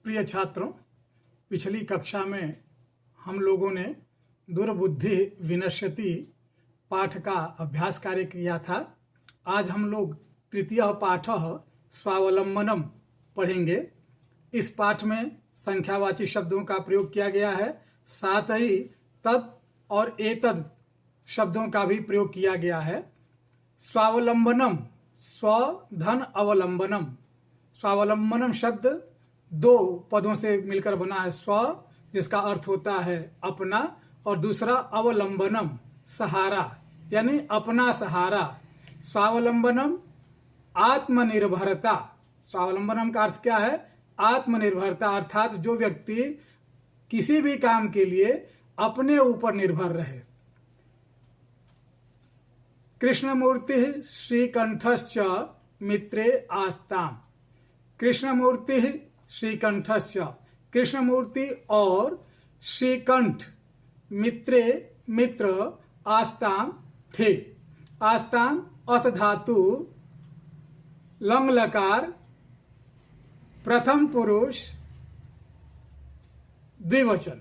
प्रिय छात्रों, पिछली कक्षा में हम लोगों ने दुर्बुद्धि विनश्यति पाठ का अभ्यास कार्य किया था। आज हम लोग तृतीय पाठ स्वावलंबनम पढ़ेंगे। इस पाठ में संख्यावाची शब्दों का प्रयोग किया गया है, साथ ही तद और एतद शब्दों का भी प्रयोग किया गया है। स्वावलंबनम, स्व धन अवलंबनम। स्वावलंबनम शब्द दो पदों से मिलकर बना है। स्व जिसका अर्थ होता है अपना, और दूसरा अवलंबनम सहारा, यानी अपना सहारा। स्वावलंबनम आत्मनिर्भरता। स्वावलंबनम का अर्थ क्या है? आत्मनिर्भरता, अर्थात जो व्यक्ति किसी भी काम के लिए अपने ऊपर निर्भर रहे। कृष्णमूर्ति श्रीकंठश्च मित्रे आस्ताम। कृष्णमूर्ति श्रीकंठश्च, कृष्णमूर्ति और श्रीकंठ मित्रे मित्र आस्ताम थे। आस्ताम अस धातु लंग लकार प्रथम पुरुष द्विवचन।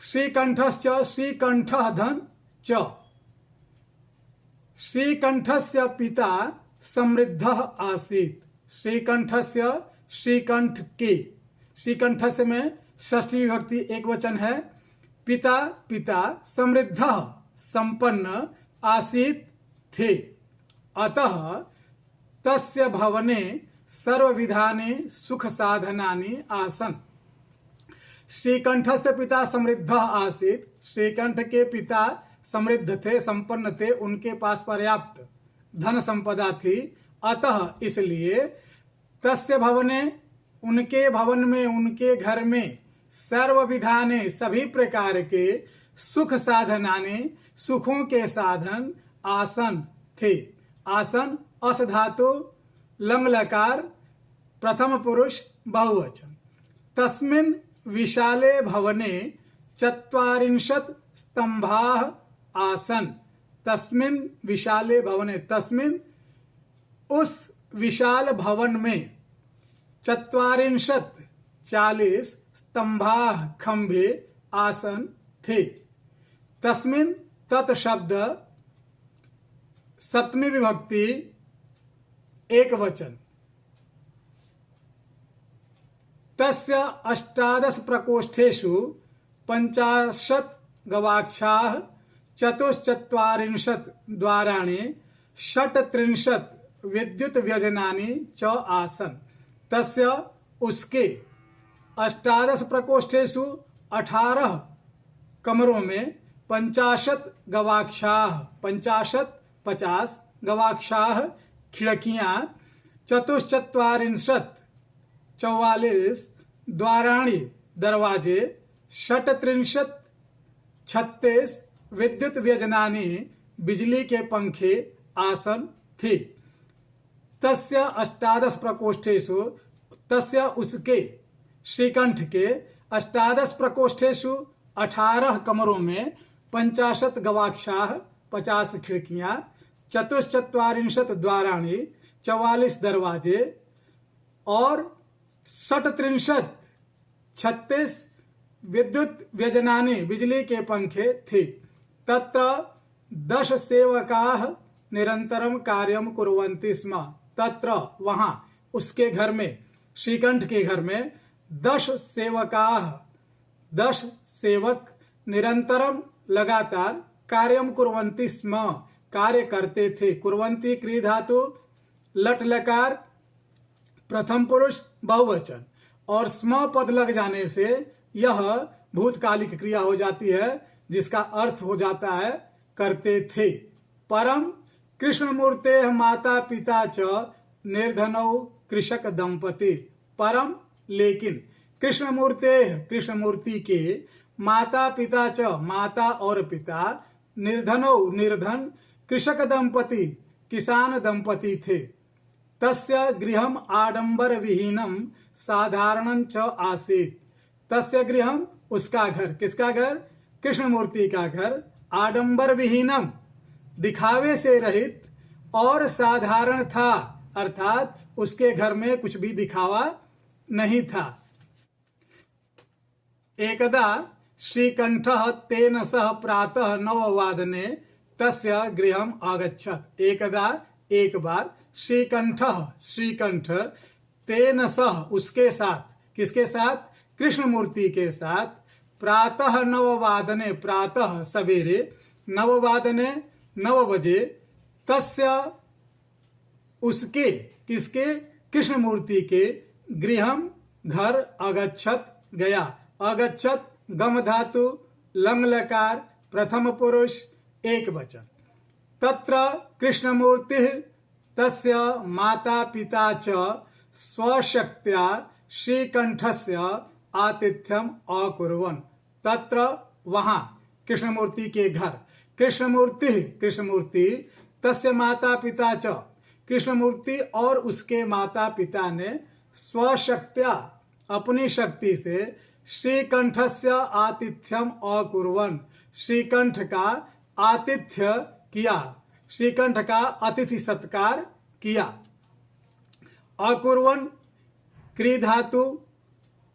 श्रीकंठश्च, श्रीकंठः धन च। श्रीकंठस्य पिता समृद्धः आसीत्। श्रीकंठस्य, श्रीकंठ के, श्रीकंठस्य में षष्ठी विभक्ति एक वचन है। पिता, पिता समृद्धः संपन्न, आसीत् थे। अतः तस्य भवने सर्वविधाने सुख साधनानि आसन। श्रीकंठस्य पिता समृद्धः आसीत्। श्रीकंठ के पिता समृद्ध थे, संपन्न थे, उनके पास पर्याप्त धन संपदा थी। अतः इसलिए तस्य भवने, उनके भवन में, उनके घर में, सर्व विधाने सभी प्रकार के, सुख साधनाने सुखों के साधन, आसन थे। आसन अस धातु लंग लकार प्रथम पुरुष बहुवचन। तस्मिन् विशाले भवने चत्वारिंशत् स्तंभाः आसन। तस्मिन् विशाले भवने, तस्मिन् उस विशाल भवन में, चत्वारिंशत् 40 स्तंभाः खंभे, आसन थे। तस्मिन् तत् शब्द सप्तमी विभक्ति एक वचन। तस्य 18 प्रकोष्ठेषु 50 गवाक्षाः, चतुश्चत्वारिंशत् द्वाराणि, 36 विद्युत व्यजनानि च आसन। तस्य उसके 18 प्रकोष्ठेषु 18 कमरों में 50 गवाक्षाः, 50 गवाक्षाः खिड़कियां, 44 द्वाराणि दरवाजे, 36 विद्युत व्यजनानि बिजली के पंखे, आसन थे। तस्य 18 प्रकोष्ठेषु, तस्य उसके, श्रीकंठ के 18 प्रकोष्ठेषु 18 कमरों में 50 गवाक्षाः 50 खिड़कियां, 44 द्वाराणि 44 दरवाजे, और 36 विद्युत व्यजनानि बिजली के पंखे थे। तत्र 10 सेवकाः निरंतरम कार्यम कुर्वन्ति स्म। तत्र वहां, उसके घर में, श्रीकंठ के घर में 10 सेवकाः, 10 सेवक, निरंतरम लगातार, कार्यम कुर्वन्ति स्म कार्य करते थे। कुर्वन्ति क्रिया धातु लट लकार प्रथम पुरुष बहुवचन, और स्म पद लग जाने से यह भूतकालिक क्रिया हो जाती है, जिसका अर्थ हो जाता है करते थे। परम कृष्णमूर्ते माता पिता च निर्धनौ कृषक दंपति। परम लेकिन, कृष्णमूर्ते कृष्णमूर्ति के, माता पिता च माता और पिता, निर्धनौ निर्धन, कृषक दंपति किसान दंपति थे। तस्य गृहम आडंबर विहीनम साधारणं च आसीत्। तस्य गृहम उसका घर, किसका घर? कृष्णमूर्ति का घर, आडंबर विहीनम दिखावे से रहित, और साधारण था, अर्थात उसके घर में कुछ भी दिखावा नहीं था। एकदा श्रीकंठः तेन सह प्रातः 9 तस्य गृहम् आगच्छत्। एकदा एक बार श्रीकंठ तेन सह उसके साथ, किसके साथ? कृष्ण मूर्ति के साथ, प्रातः 9 प्रातः सवेरे 9 बजे तस्य उसके, किसके? कृष्ण मूर्ति के गृहम घर अगच्छत गया। अगच्छत गम धातु लंग लकार प्रथम पुरुष एक वचन। तत्र कृष्णमूर्ति तस्य माता पिता च स्वशक्त्या श्रीकंठस्य आतिथ्यम अकुर्वन्। तत्र वहां कृष्णमूर्ति के घर, कृष्णमूर्ति तस्य माता पिता च, कृष्णमूर्ति और उसके माता पिता ने स्वशक्त्या अपनी शक्ति से श्रीकंठस्य आतिथ्यम अकुर्वन्, श्रीकंठ का आतिथ्य किया, श्रीकंठ का अतिथि सत्कार किया। अकुर्वन् क्री धातु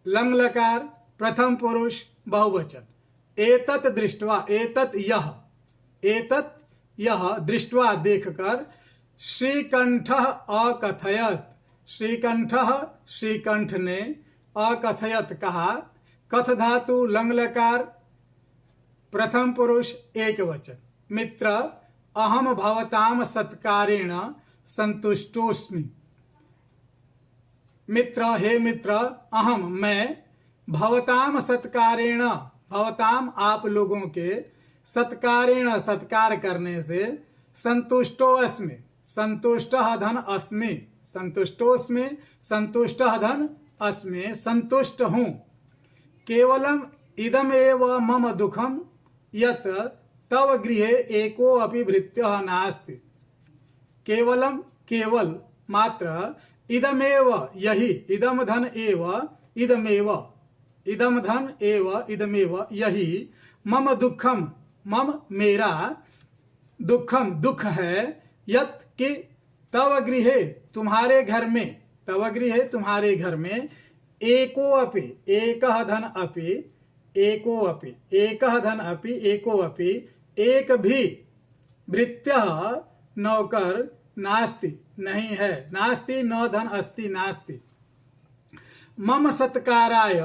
लंग लकार प्रथम पुरुष बहुवचन। एतत् दृष्ट्वा, एतत् यह दृष्ट्वा देखकर श्रीकंठः अकथयत्, श्रीकंठ ने अकथयत कहा। कथ धातु लंग लकार प्रथम पुरुष एक वचन। मित्र अहम भवताम सत्कारेण संतुष्टोस्मि। मित्र, हे मित्र, अहम मैं, भवताम सत्कारेण, भवताम आप लोगों के, सत्कारेण सत्कार करने से, संतुष्टो अस्मि, संतुष्टः धन अस्मि, संतुष्टोस्मि, संतुष्टः धन अस्मि, संतुष्ट हूँ। केवलम इदमेव मम दुखम यत तव गृहे एको अपि भृत्यः नास्ति। केवलम, केवल, मात्र, इदमेव यही, इदम धन एव, इदमेव, इदम धन एव, इदमेव यही, मम दुखम, मम मेरा, दुखम दुख है, यत कि तव गृहे तुम्हारे घर में, तव गृहे तुम्हारे घर में, एको अपि, एकः धन अपि, एको अपि, एकः धन अपि, एको अपि, एक भी, भृत्यः नौकर नास्ति नहीं है, नास्ति न धन अस्ति नास्ति। मम सत्काराय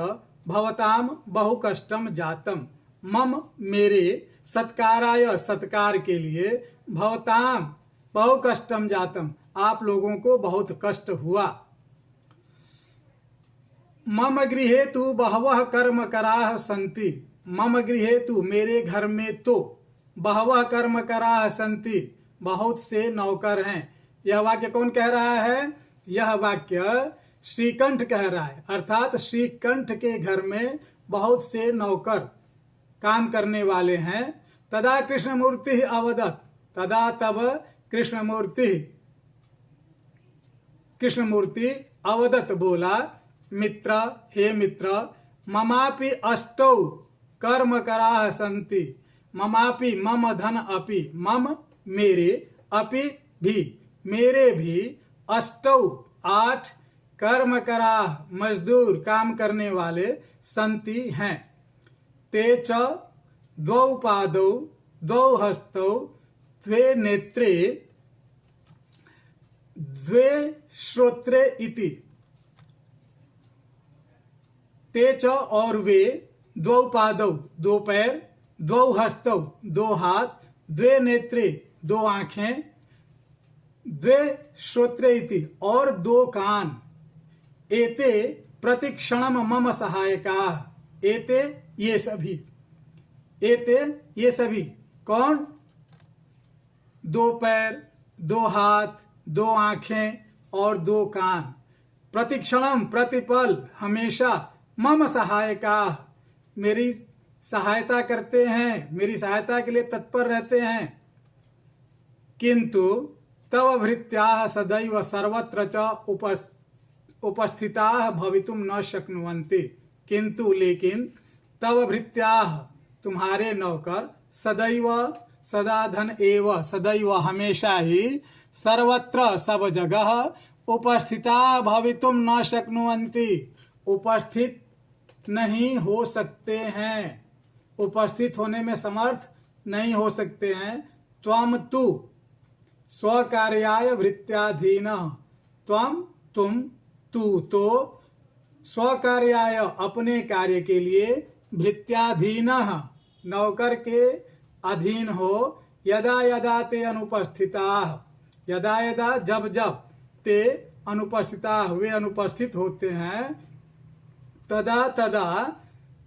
भवताम बहु कष्टम जातम, मम मेरे, सत्काराय सत्कार के लिए, भवताम बहु कष्टम जातम आप लोगों को बहुत कष्ट हुआ। मम गृहे तु बहवः कर्मकराः सन्ति, मम गृहे तु मेरे घर में तो, बहवः कर्मकराः सन्ति बहुत से नौकर हैं। यह वाक्य कौन कह रहा है? यह वाक्य श्रीकंठ कह रहा है, अर्थात श्रीकंठ के घर में बहुत से नौकर काम करने वाले हैं। तदा कृष्णमूर्ति अवदत्, तदा तब कृष्णमूर्ति अवदत् बोला, मित्र, हे मित्र, ममापि अष्टौ कर्मकराः सन्ति, ममापि मम धन अपि, मम मेरे, अपि भी मेरे भी, अष्टौ 8 कर्मकराः मजदूर काम करने वाले, सन्ति हैं। ते च द्वौ पादौ द्वौ हस्तौ द्वे नेत्रे द्वे श्रोत्रे इति। ते च और वे, द्वौ पादौ दो पैर, द्वौ हस्तौ दो हाथ, द्वे नेत्रे दो आंखें, द्वे श्रोत्रे इति और दो कान। एते प्रतिक्षणम मम सहायकाः, एते ये सभी, एते ये सभी कौन? दो पैर, दो हाथ, दो आंखें और दो कान। प्रतिक्षणम प्रतिपल, हमेशा, मम सहायकाः मेरी सहायता करते हैं, मेरी सहायता के लिए तत्पर रहते हैं। किंतु तव भृत्याः सदैव सर्वत्र च उपस्थिताः भवितुम न शक्नुवन्ति। किंतु लेकिन तव भृत्याः तुम्हारे नौकर, सदैव सदा धन एव, सदैव हमेशा ही, सर्वत्र सब जगह, उपस्थिता भवितुम न शक्नुवन्ति उपस्थित नहीं हो सकते हैं, उपस्थित होने में समर्थ नहीं हो सकते हैं। त्वम तु स्वकार्याय भृत्याधीन, त्वम तुम, तू तो, स्वकार्याय अपने कार्य के लिए, भृत्याधीन नौकर के अधीन हो, यदा यदा ते अनुपस्थिता, यदा यदा जब जब, ते अनुपस्थिता वे अनुपस्थित होते हैं, तदा तदा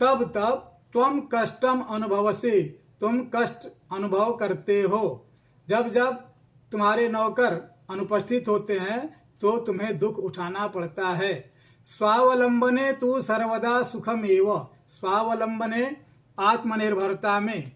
तब तब, त्वम कष्टम अनुभवसि तुम कष्ट अनुभव करते हो। जब जब तुम्हारे नौकर अनुपस्थित होते हैं तो तुम्हें दुख उठाना पड़ता है। स्वावलंबने तू सर्वदा सुखमेव, स्वावलंबने आत्मनिर्भरता में,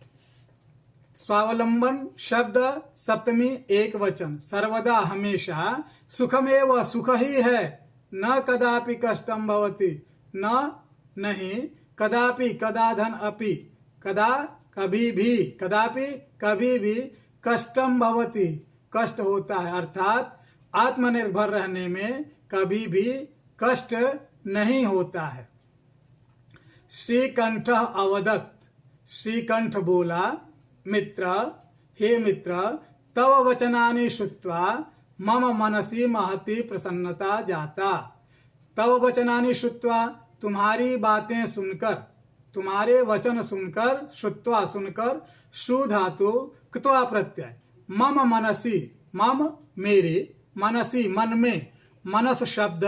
स्वावलंबन शब्द सप्तमी एक वचन, सर्वदा हमेशा, सुखमेव सुख ही है, न कदापि कष्टम भवति न नहीं, कदापि कदाधन अपि कदा कभी भी, कदापि कभी भी, कष्टम भवति कष्ट होता है, अर्थात आत्मनिर्भर रहने में कभी भी कष्ट नहीं होता है। श्रीकंठ अवदत्, श्रीकंठ बोला, मित्र हे मित्र, तव वचनानि श्रुत्वा मम मनसि महती प्रसन्नता जाता। तव वचनानि श्रुत्वा तुम्हारी बातें सुनकर, तुम्हारे वचन सुनकर, श्रुत्वा सुनकर, श्रु धातु कृत्वा प्रत्यय, मम मनसि मम मेरे, मनसि मन में, मनस शब्द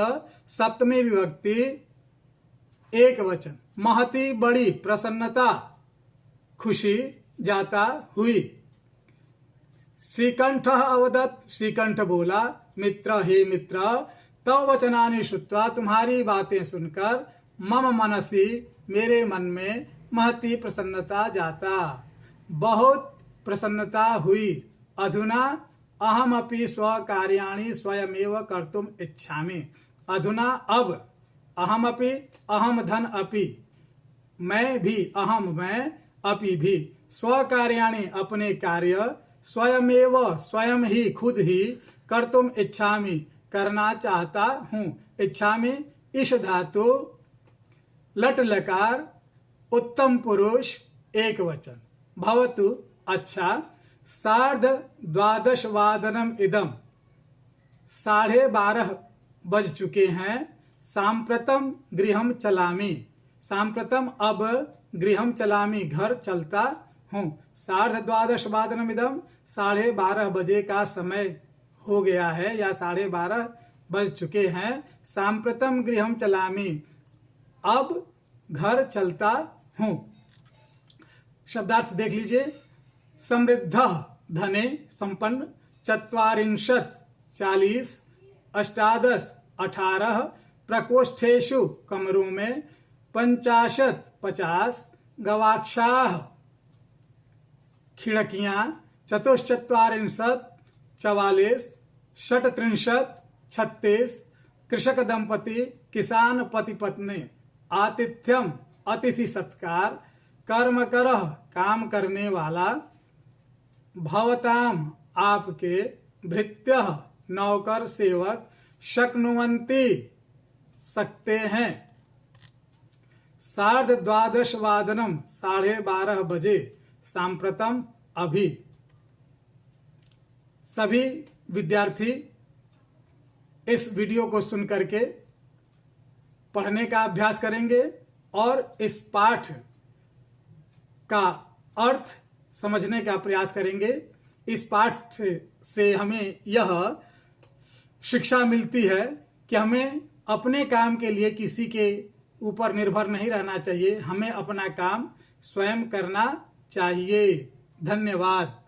सप्तमी विभक्ति एक वचन, महती बड़ी, प्रसन्नता खुशी, जाता हुई। श्रीकंठ अवदत्, श्रीकंठ बोला, मित्र हे मित्र, तव वचनानि श्रुत्वा तुम्हारी बातें सुनकर, मम मनसि मेरे मन में, महती प्रसन्नता जाता बहुत प्रसन्नता हुई। अधुना अहमपि स्वकार्याणि स्वयमेव कर्तुम इच्छामि, अधुना अब, अहमपि अहम धन अपि, मैं भी, अहम मैं, अपि भी, स्वकार्याणि अपने कार्य, स्वयमेव स्वयं ही खुद ही, कर्तुम इच्छामि करना चाहता हूँ। इच्छामि इश धातु लट लकार उत्तम पुरुष एक वचन, भवतु अच्छा, 12:30 इदम 12:30 बज चुके हैं, सांप्रतम गृहम चलामी, सांप्रतम अब गृहम चलामी घर चलता हूँ। 12:30 इदम 12:30 बजे का समय हो गया है या 12:30 बज चुके हैं। सांप्रतम गृहम चलामी अब घर चलता हूँ। शब्दार्थ देख लीजिए। समृद्ध धने संपन्न, 40 40, 18 18, प्रकोष्ठेषु कमरों में, 50 50, गवाक्षाः खिड़कियाँ, 44 44, 37 36, कृषक दंपति किसान पति पत्नी, आतिथ्यम अतिथि सत्कार, कर्मकरः काम करने वाला, भवताम आपके, भृत्यः नौकर सेवक, शक्नुवन्ति सकते हैं, 12:30 12:30 बजे, सांप्रतम अभी। सभी विद्यार्थी इस वीडियो को सुन करके पढ़ने का अभ्यास करेंगे और इस पाठ का अर्थ समझने का प्रयास करेंगे। इस पाठ से हमें यह शिक्षा मिलती है कि हमें अपने काम के लिए किसी के ऊपर निर्भर नहीं रहना चाहिए, हमें अपना काम स्वयं करना चाहिए। धन्यवाद।